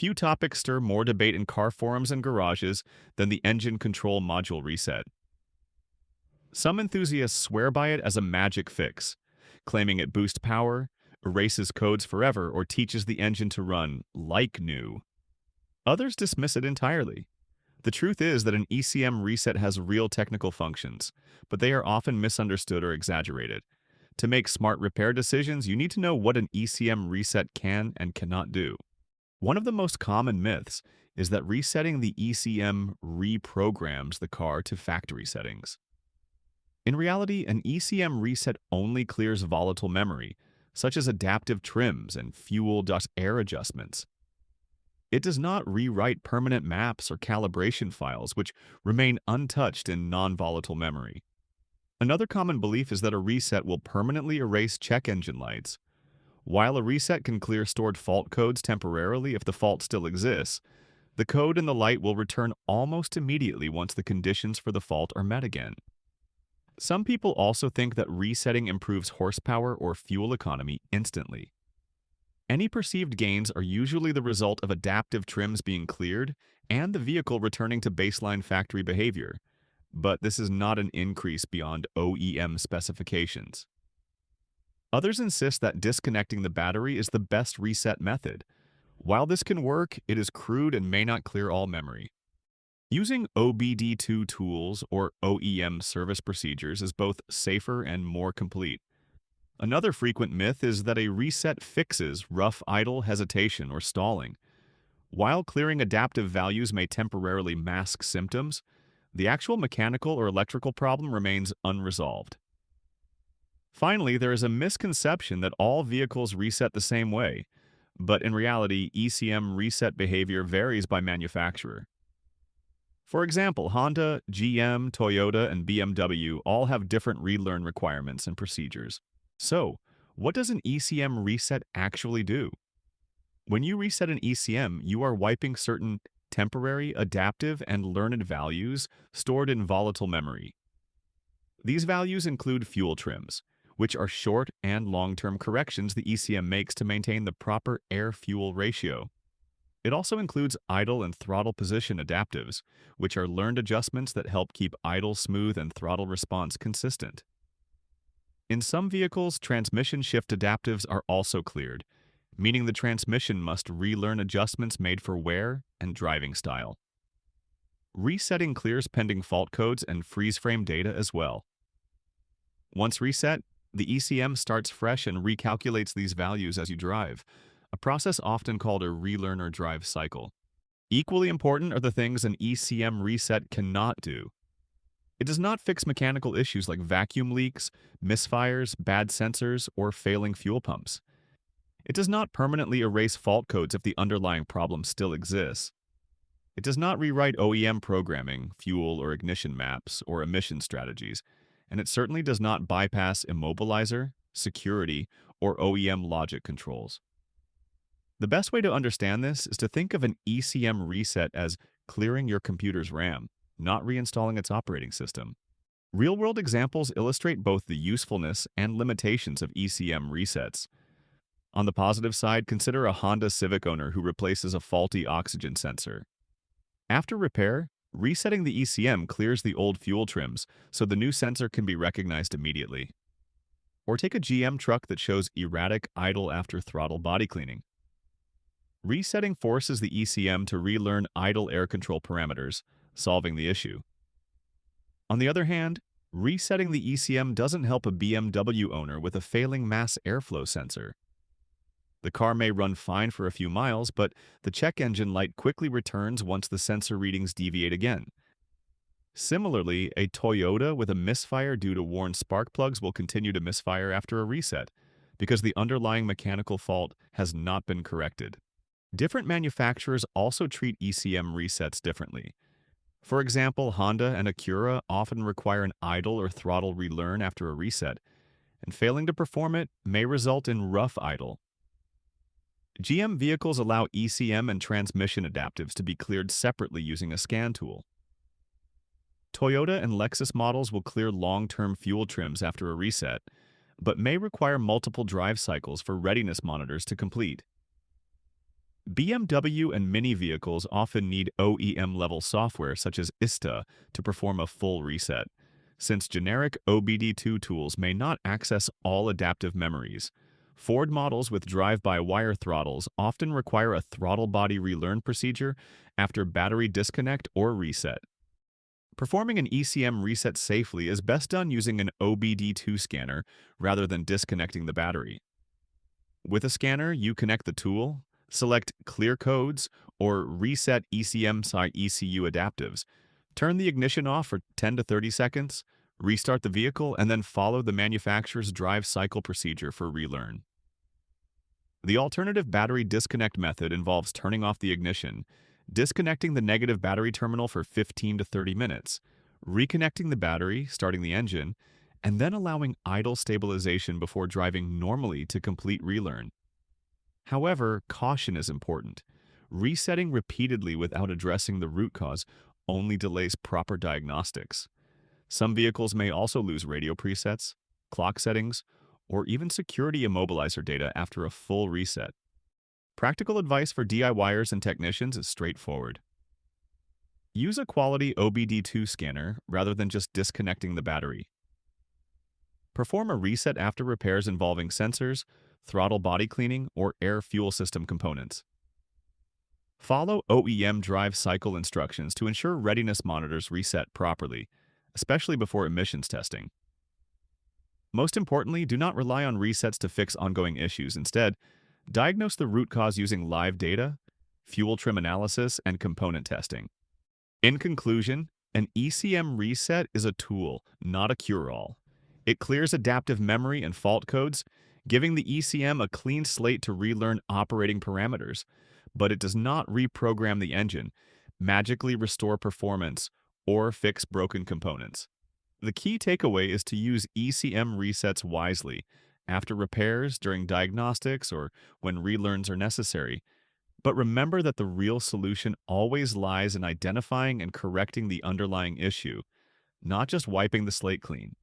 few topics stir more debate in car forums and garages than the engine control module reset. Some enthusiasts swear by it as a magic fix, claiming it boosts power, erases codes forever, or teaches the engine to run like new. Others dismiss it entirely. The truth is that an ECM reset has real technical functions, but they are often misunderstood or exaggerated. To make smart repair decisions, you need to know what an ECM reset can and cannot do. One of the most common myths is that resetting the ECM reprograms the car to factory settings. In reality, an ECM reset only clears volatile memory, such as adaptive trims and fuel.air adjustments. It does not rewrite permanent maps or calibration files, which remain untouched in non-volatile memory. Another common belief is that a reset will permanently erase check engine lights. While a reset can clear stored fault codes temporarily if the fault still exists, the code in the light will return almost immediately once the conditions for the fault are met again. Some people also think that resetting improves horsepower or fuel economy instantly. Any perceived gains are usually the result of adaptive trims being cleared and the vehicle returning to baseline factory behavior, but this is not an increase beyond OEM specifications. Others insist that disconnecting the battery is the best reset method. While this can work, it is crude and may not clear all memory. Using OBD2 tools or OEM service procedures is both safer and more complete. Another frequent myth is that a reset fixes rough idle, hesitation, or stalling. While clearing adaptive values may temporarily mask symptoms, the actual mechanical or electrical problem remains unresolved. Finally, there is a misconception that all vehicles reset the same way, but in reality, ECM reset behavior varies by manufacturer. For example, Honda, GM, Toyota, and BMW all have different relearn requirements and procedures. So, what does an ECM reset actually do? When you reset an ECM, you are wiping certain temporary, adaptive, and learned values stored in volatile memory. These values include fuel trims, which are short and long-term corrections the ECM makes to maintain the proper air-fuel ratio. It also includes idle and throttle position adaptives, which are learned adjustments that help keep idle smooth and throttle response consistent. In some vehicles, transmission shift adaptives are also cleared, meaning the transmission must relearn adjustments made for wear and driving style. Resetting clears pending fault codes and freeze frame data as well. Once reset, the ECM starts fresh and recalculates these values as you drive, a process often called a relearn or drive cycle. Equally important are the things an ECM reset cannot do. It does not fix mechanical issues like vacuum leaks, misfires, bad sensors, or failing fuel pumps. It does not permanently erase fault codes if the underlying problem still exists. It does not rewrite OEM programming, fuel or ignition maps, or emission strategies, and it certainly does not bypass immobilizer, security, or OEM logic controls. The best way to understand this is to think of an ECM reset as clearing your computer's RAM, not reinstalling its operating system. Real-world examples illustrate both the usefulness and limitations of ECM resets. On the positive side, consider a Honda Civic owner who replaces a faulty oxygen sensor. After repair, resetting the ECM clears the old fuel trims so the new sensor can be recognized immediately. Or take a GM truck that shows erratic idle after throttle body cleaning. Resetting forces the ECM to relearn idle air control parameters, solving the issue. On the other hand, resetting the ECM doesn't help a BMW owner with a failing mass airflow sensor. The car may run fine for a few miles, but the check engine light quickly returns once the sensor readings deviate again. Similarly, a Toyota with a misfire due to worn spark plugs will continue to misfire after a reset, because the underlying mechanical fault has not been corrected. Different manufacturers also treat ECM resets differently. For example, Honda and Acura often require an idle or throttle relearn after a reset, and failing to perform it may result in rough idle. GM vehicles allow ECM and transmission adaptives to be cleared separately using a scan tool. Toyota and Lexus models will clear long-term fuel trims after a reset, but may require multiple drive cycles for readiness monitors to complete. BMW and Mini vehicles often need OEM-level software such as ISTA to perform a full reset, since generic OBD2 tools may not access all adaptive memories. Ford models with drive-by-wire throttles often require a throttle body relearn procedure after battery disconnect or reset. Performing an ECM reset safely is best done using an OBD2 scanner rather than disconnecting the battery. With a scanner, you connect the tool, select Clear Codes, or Reset ECM site ECU adaptives. Turn the ignition off for 10 to 30 seconds, restart the vehicle, and then follow the manufacturer's drive cycle procedure for relearn. The alternative battery disconnect method involves turning off the ignition, disconnecting the negative battery terminal for 15 to 30 minutes, reconnecting the battery, starting the engine, and then allowing idle stabilization before driving normally to complete relearn. However, caution is important. Resetting repeatedly without addressing the root cause only delays proper diagnostics. Some vehicles may also lose radio presets, clock settings, or even security immobilizer data after a full reset. Practical advice for DIYers and technicians is straightforward. Use a quality OBD2 scanner rather than just disconnecting the battery. Perform a reset after repairs involving sensors, throttle body cleaning, or air fuel system components. Follow OEM drive cycle instructions to ensure readiness monitors reset properly, especially before emissions testing. Most importantly, do not rely on resets to fix ongoing issues. Instead, diagnose the root cause using live data, fuel trim analysis, and component testing. In conclusion, an ECM reset is a tool, not a cure-all. It clears adaptive memory and fault codes, giving the ECM a clean slate to relearn operating parameters, but it does not reprogram the engine, magically restore performance, or fix broken components. The key takeaway is to use ECM resets wisely, after repairs, during diagnostics, or when relearns are necessary. But remember that the real solution always lies in identifying and correcting the underlying issue, not just wiping the slate clean.